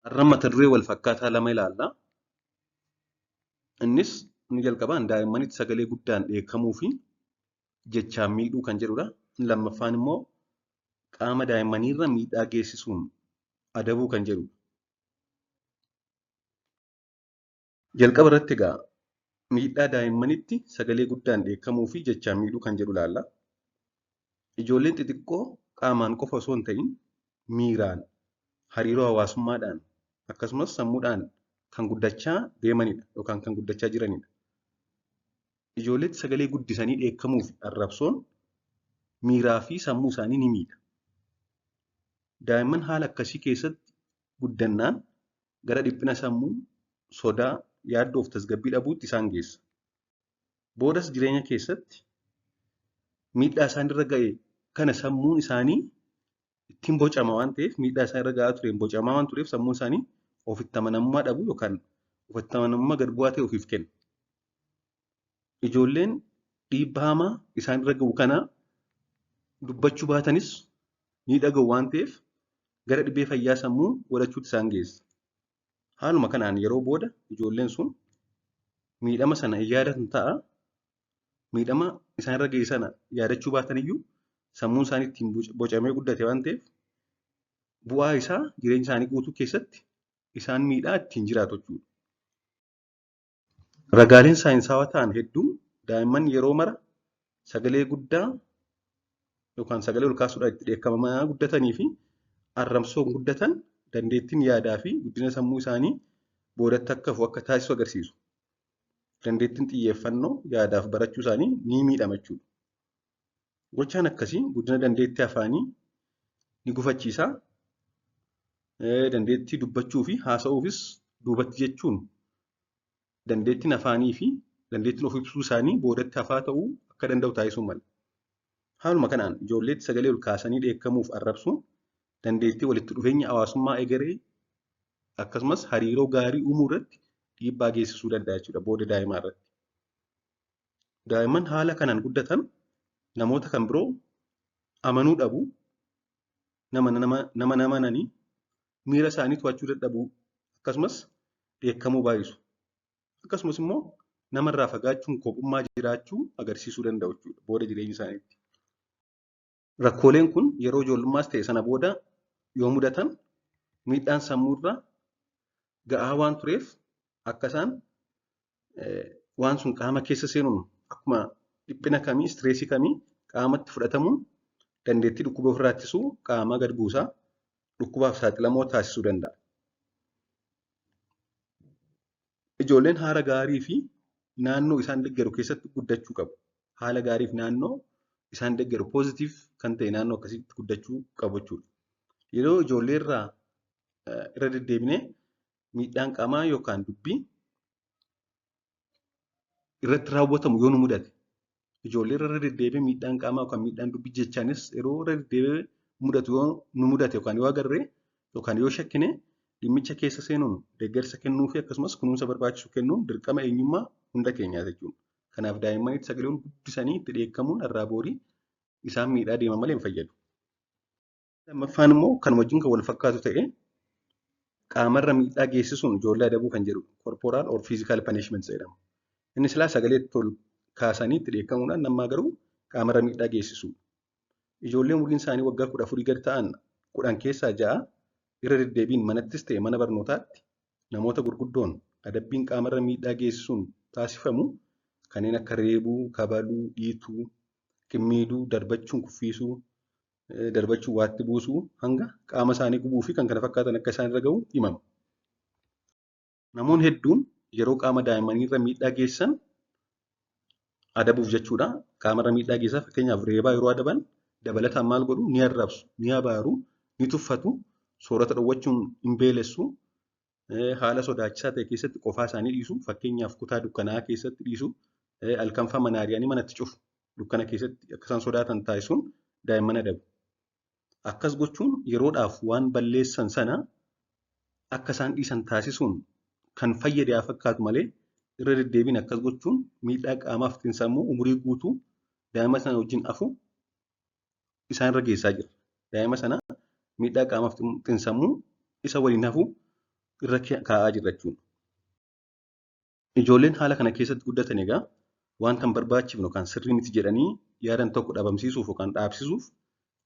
Har'a mata duree wal fakkaataa lama ilaalla. Innis inni jalqabaan daa'immanitti sagalee guddaan dheekkamuu fi jechaan miidhuu kan jedhudha. Inni lammaffaan immoo qaama daa'immaniirra miidhaa geessisuun adabuu kan jedhudha. Jalqaba irratti egaa miidhaa daa'immanitti sagalee guddaan dheekkamuu fi jechaan miidhuu kan jedhu ilaalla. Ijoolleen xixiqqoo qaamaan qofa osoo hin ta'in miiraan, hariiroo hawaasummaadhaan akkasumas sammuudhaan kan guddachaa deemanidha yookaan kan guddachaa jiranidha. Ijoolleetti sagalee guddisanii dheekkamuu fi arrabsoon miiraa fi sammuu isaanii ni miidha. Daa'imman haala akkasii keessatti guddannaan gara dhiphina sammuu, sodaa, yaaddoo fi tasgabbii dhabuutti isaan geessa. Boodas jireenya keessatti miidhaa isaanirra ga'e kana sammuun isaanii ittiin bocama waan ta'eef miidhaa isaan irra ga'aa tureen bocamaa waan tureef sammuun isaanii ofitti amanamummaa dhabu yookaan ofitti amanamummaa gad bu'aa ta'e ofiif kenna. Ijoolleen dhiibbaa hamaa isaan irra ga'u kana dubbachuu baatanis ni dhaga'u waan ta'eef gara dhibee fayyaa sammuu godhachuutti isaan geessa. Haaluma kanaan yeroo booda ijoolleen sun miidhama sana hin yaadatan ta'a. Miidhama isaan irra ga'e sana yaadachuu baatan iyyuu sammuun isaanii ittiin bocamee guddate waan ta'eef bu'aa isaa jireenya isaanii guutuu keessatti isaan miidhaa ittiin jiraatu jechuudha. Ragaaleen saayinsawaa ta'an hedduun daa'imman yeroo mara sagalee guddaa yookaan sagalee ol kaasuudhaan itti dheekkamaa guddatanii fi arrabsoon guddatan dandeettiin yaadaa fi guddina sammuu isaanii boodatti akka hafu akka taasisu agarsiisu. Dandeettiin xiyyeeffannoo yaadaaf barachuu isaanii ni miidhama jechuudha. Gochaan akkasii guddina dandeettii afaanii ni gufachiisa. Dandeettii dubbachuu fi haasa'uufis duubatti jechuun dandeettiin afaanii fi dandeettiin of ibsuu isaanii boodatti hafaa ta'uu akka danda'u taasisuu mala. Haaluma kanaan ijoolleetti sagalee ol kaasanii dheekkamuuf arrabsuun dandeettii walitti dhufeenya hawaasummaa egeree akkasumas hariiroo gaarii uumuu irratti dhiibbaa geessisuu danda'a jechuudha booda daa'imaa irratti. Daa'imman haala kanaan guddatan namoota kan biroo amanuu dhabu, nama amananii miira isaanii to'achuu dadhabuu akkasumas dheekkamuu baay'isu. Akkasumas immoo namarraa fagaachuun kophummaa jiraachuu agarsiisuu danda'u jechuudha booda jireenya isaaniitti. Rakkooleen kun yeroo ijoollummaas ta'e sana booda yoo mudatan miidhaan sammuurraa ga'aa waan tureef akka isaan waan sun qaama keessa seenuun akkuma dhiphina kamii, istireesii kamii qaamatti fudhatamuun dandeettii dhukkuba ofirraa ittisuu qaamaa gad buusaa dhukkubaaf saaxilamoo taasisuu danda'a. Ijoolleen haala gaarii fi naannoo isaan deeggaru keessatti guddachuu qabu. Haala gaarii fi naannoo isaan deeggaru poozitiif kan ta'e naannoo akkasitti guddachuu qabu jechuudha. Yeroo ijoollee irra deddeebinee miidhaan qaamaa yookaan dubbii irratti raawwatamu yoo nu mudate ijoollee irra deddeebi'ee miidhaan qaamaa yookaan miidhaan dubbii jechaanis yeroo irra deddeebi'ee mudatu yoo nu mudate yookaan yoo agarree yookaan yoo shakkine dhimmicha keessa seenuun deeggarsa kennuu fi akkasumas kunuunsa barbaachisu kennuun dirqama eenyummaa hunda keenyaa jechuudha. Kanaaf daa'immanitti sagalee ol guddisanii itti dheekkamuun irraa boorii isaan miidhaa deema malee hin fayyadu. Lammaffaan immoo kan wajjin kan wal fakkaatu ta'e qaamarra miidhaa geessisuun ijoollee adabuu kan jedhu corporal or physical punishment jedhama. Inni silaa sagalee ol kaasanii itti dheekkamuudhaan nammaa garuu qaamarra miidhaa geessisu. Ijoolleen umuriin isaanii waggaa 14 gad ta'an 10 keessaa 6 irra deddeebiin manattis ta'e mana barnootaatti namoota gurguddoon adabbiin qaamarra miidhaa geessisuun taasifamu kanneen akka reebuu, kabaluu, dhiituu, qimmiiduu, darbachuun kuffisuu, darbachuun waatti buusuu hanga qaama isaanii gubuu fi kan kana fakkaatan akka isaan irra ga'u himama. Namoonni hedduun yeroo qaama daa'immaniirra miidhaa geessan adabuuf jechuudha. Qaamarra miidhaa geessaa fakkeenyaaf reebaa yeroo adaban dabalataan maal godhu ni arrabsu, ni abaaru, ni tuffatu, soorata dhowwachuun hin beelessu, haala sodaachisaa ta'e keessatti qofaa isaanii dhiisu fakkeenyaaf kutaa dukkanaa keessatti dhiisu, halkanfaa mana ari'anii manatti cufu dukkana keessatti akka isaan sodaatan taasisuun daa'imman adabu. Akkas gochuun yeroodhaaf waan balleessan sana akka isaan dhiisan taasisuun kan fayyade haa fakkaatu malee irra deddeebiin akkas gochuun miidhaa qaamaaf xiinsammuu umurii guutuu daa'ima sana wajjin hafu isaan irra geessaa jira. Daa'ima sana miidhaa qaamaaf xiinsammuu isa waliin hafu irra kaa'aa jirra jechuudha. Ijoolleen haala kana keessatti guddatan egaa wanta hin barbaachifne yookaan sirrii miti jedhanii yaadan tokko dhabamsiisuuf yookaan dhaabsisuuf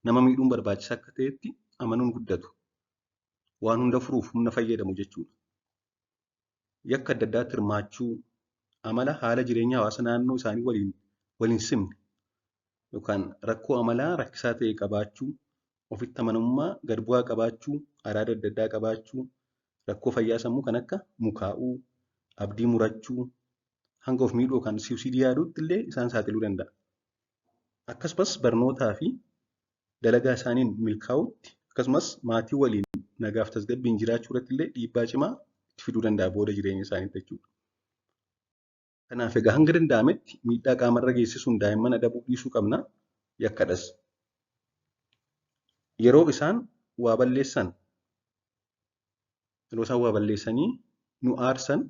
nama miidhuun barbaachisaa akka ta'etti amanuun guddatu. Waan hunda furuuf humna fayyadamu jechuudha. Yakka adda addaatti hirmaachuu, amala haala jireenya hawaasa naannoo isaanii waliin simne yookaan rakkoo amalaa rakkisaa ta'e qabaachuu, ofitti amanamummaa gad bu'aa qabaachuu, araada adda addaa qabaachuu, rakkoo fayyaa sammuu kan akka mukaa'uu, abdii murachuu, hanga of miidhuu yookaan suusidii yaaduutti illee isaan saaxiluu danda'a. Akkasumas barnootaa fi dalagaa isaaniin milkaa'utti akkasumas maatii waliin nagaaf tasgabbiin jiraachuu irratti illee dhiibbaa cimaa itti fiduu danda'a booda jireenya isaaniitti jechuudha. Kanaaf egaa hanga danda'ametti miidhaa qaamarra geessisuun daa'imman adabuu dhiisuu qabna. Yakkadhas. Yeroo isaan waa balleessanii nu aarsan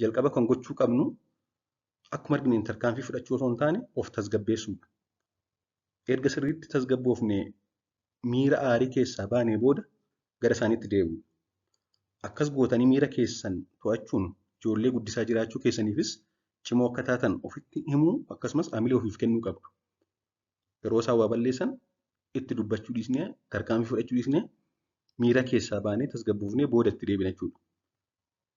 jalqaba kan gochuu qabnu akkuma arginu tarkaanfii fudhachuu osoo hin taane of tasgabbeessuudha. Erga sirriitti tasgabboofnee miira aarii keessaa baanee booda gara isaaniitti deebi'u. Akkas gootanii miira keessan to'achuun ijoollee guddisaa jiraachuu keessaniifis cimoo akka taatan ofitti himuu akkasumas amilee ofiif kennuu qabdu. Yeroo isaan waa balleessan itti dubbachuu dhiisnee tarkaanfii fudhachuu dhiisnee miira keessaa baanee tasgabboofnee booda itti deebina jechuudha.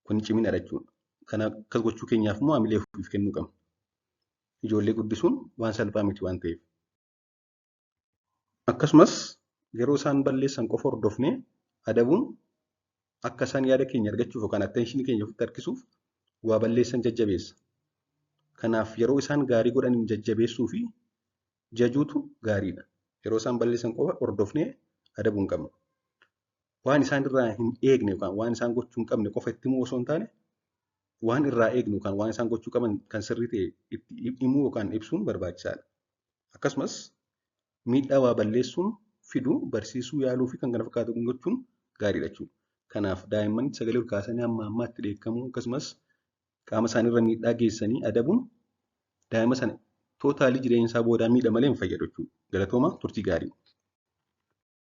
Kun ciminaadha jechuudha. Kana akkas gochuu keenyaaf immoo amilee ofiif kennuu qabna. Ijoollee guddisuun waan salphaa miti waan ta'eef. Akkasumas yeroo isaan balleessan qofa hordofnee adabuun akka isaan yaada keenya argachuuf yookaan attention keenya ofitti harkisuuf waa balleessan jajjabeessa. Kanaaf yeroo isaan gaarii godhaniin jajjabeessuu fi jajuutu gaariidha. Yeroo isaan balleessan qofa hordofnee adabuu hin qabnu. Waan isaan irraa hin eegne yookaan waan isaan gochuu hin qabne qofa itti himuu osoo hin taane waan irraa eegnu yookaan waan isaan gochuu qaban kan sirrii ta'e itti himuu yookaan ibsuun barbaachisaadha. Akkasumas miidhaa waa balleessuun fiduu barsiisuu yaaluu fi kan kana fakkaatu gochuun gaariidha jechuudha. Kanaaf daa'imman sagalee ol kaasanii hamma ammaatti dheekkamuu akkasumas qaama isaaniirra miidhaa geessanii adabuun daa'ima sana tootaalii jireenya isaa boodaa miidha malee hin fayyadu jechuudha. Galatooma turtii gaarii.